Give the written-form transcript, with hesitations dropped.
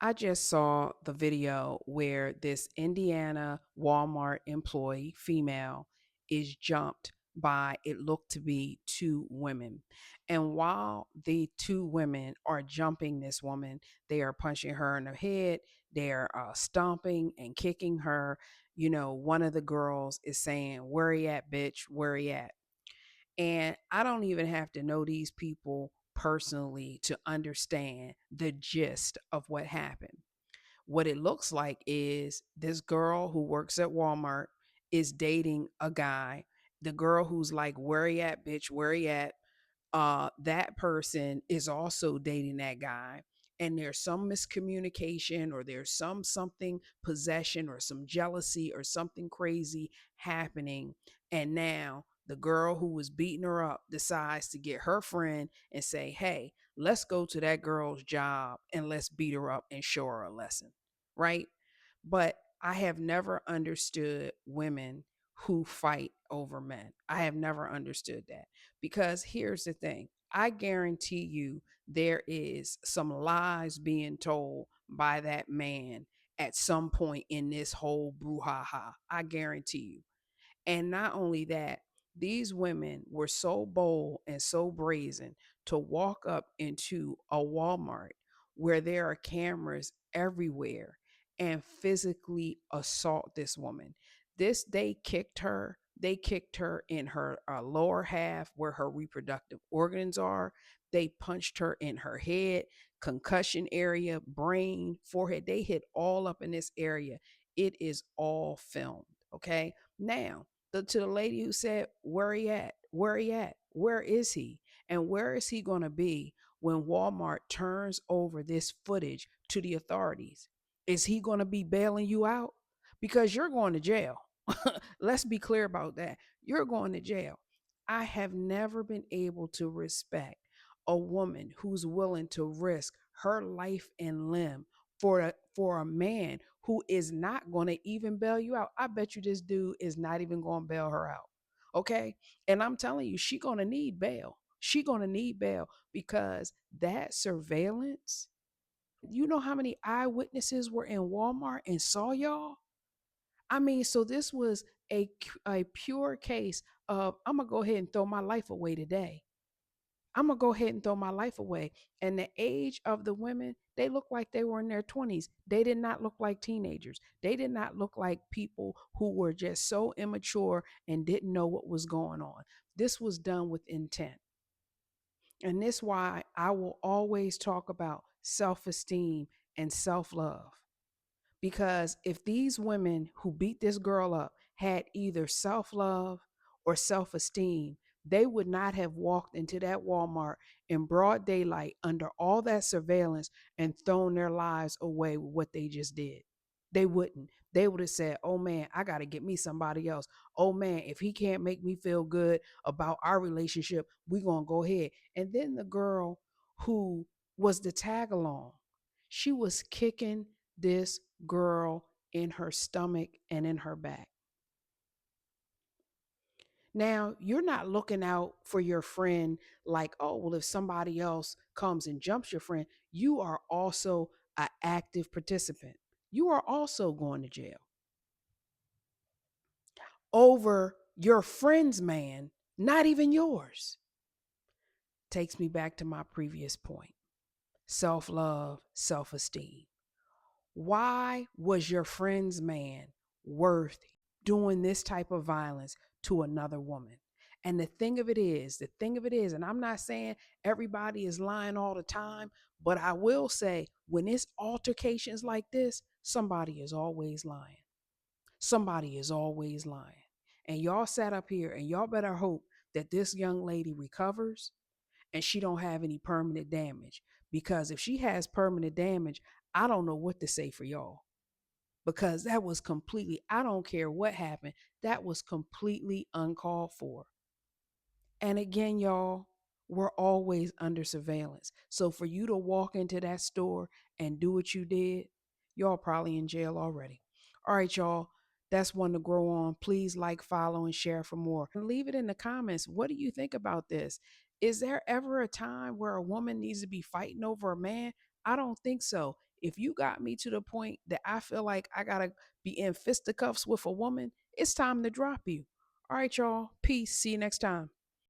I just saw the video where this Indiana Walmart employee, female, is jumped by it looked to be two women. And while the two women are jumping this woman, they are punching her in the head, they're stomping and kicking her. You know, one of the girls is saying, "Where you at, bitch? Where you at?" And I don't even have to know these people personally to understand the gist of what happened. What it looks like is this girl who works at Walmart is dating a guy. The girl who's like, "Where you at, bitch? Where you at?" That person is also dating that guy. And there's some miscommunication, or there's something, possession, or some jealousy, or something crazy happening. And now the girl who was beating her up decides to get her friend and say, "Hey, let's go to that girl's job and let's beat her up and show her a lesson." Right? But I have never understood women who fight over men. I have never understood that, because here's the thing, I guarantee you there is some lies being told by that man at some point in this whole brouhaha. I guarantee you. And not only that, these women were so bold and so brazen to walk up into a Walmart where there are cameras everywhere and physically assault this woman. They kicked her. They kicked her in her lower half where her reproductive organs are. They punched her in her head, concussion area, brain, forehead. They hit all up in this area. It is all filmed. Okay. Now, to the lady who said, "Where he at? Where he at? Where is he? And where is he going to be when Walmart turns over this footage to the authorities? Is he going to be bailing you out? Because you're going to jail." Let's be clear about that. You're going to jail. I have never been able to respect a woman who's willing to risk her life and limb for a man who is not going to even bail you out. I bet you this dude is not even going to bail her out. Okay? And I'm telling you, she going to need bail. She going to need bail because that surveillance, you know how many eyewitnesses were in Walmart and saw y'all? I mean, so this was a pure case of, I'm going to go ahead and throw my life away today. I'm gonna go ahead and throw my life away. And the age of the women, they look like they were in their 20s. They did not look like teenagers. They did not look like people who were just so immature and didn't know what was going on. This was done with intent. And this why I will always talk about self-esteem and self-love. Because if these women who beat this girl up had either self love or self esteem, they would not have walked into that Walmart in broad daylight under all that surveillance and thrown their lives away with what they just did. They wouldn't. They would have said, "Oh man, I got to get me somebody else. Oh man, if he can't make me feel good about our relationship, we're going to go ahead." And then the girl who was the tag along, she was kicking this girl in her stomach and in her back. Now, you're not looking out for your friend like, "Oh, well, if somebody else comes and jumps your friend," you are also an active participant. You are also going to jail over your friend's man, not even yours. Takes me back to my previous point: self love, self esteem. Why was your friend's man worth doing this type of violence to another woman? And the thing of it is, and I'm not saying everybody is lying all the time, but I will say when it's altercations like this, somebody is always lying. Somebody is always lying. And y'all sat up here and y'all better hope that this young lady recovers and she don't have any permanent damage. Because if she has permanent damage, I don't know what to say for y'all. Because that was completely, I don't care what happened, that was completely uncalled for. And again, y'all, we're always under surveillance. So for you to walk into that store and do what you did, y'all probably in jail already. All right, y'all. That's one to grow on. Please like, follow, and share for more. And leave it in the comments. What do you think about this? Is there ever a time where a woman needs to be fighting over a man? I don't think so. If you got me to the point that I feel like I gotta be in fisticuffs with a woman, it's time to drop you. All right, y'all. Peace. See you next time.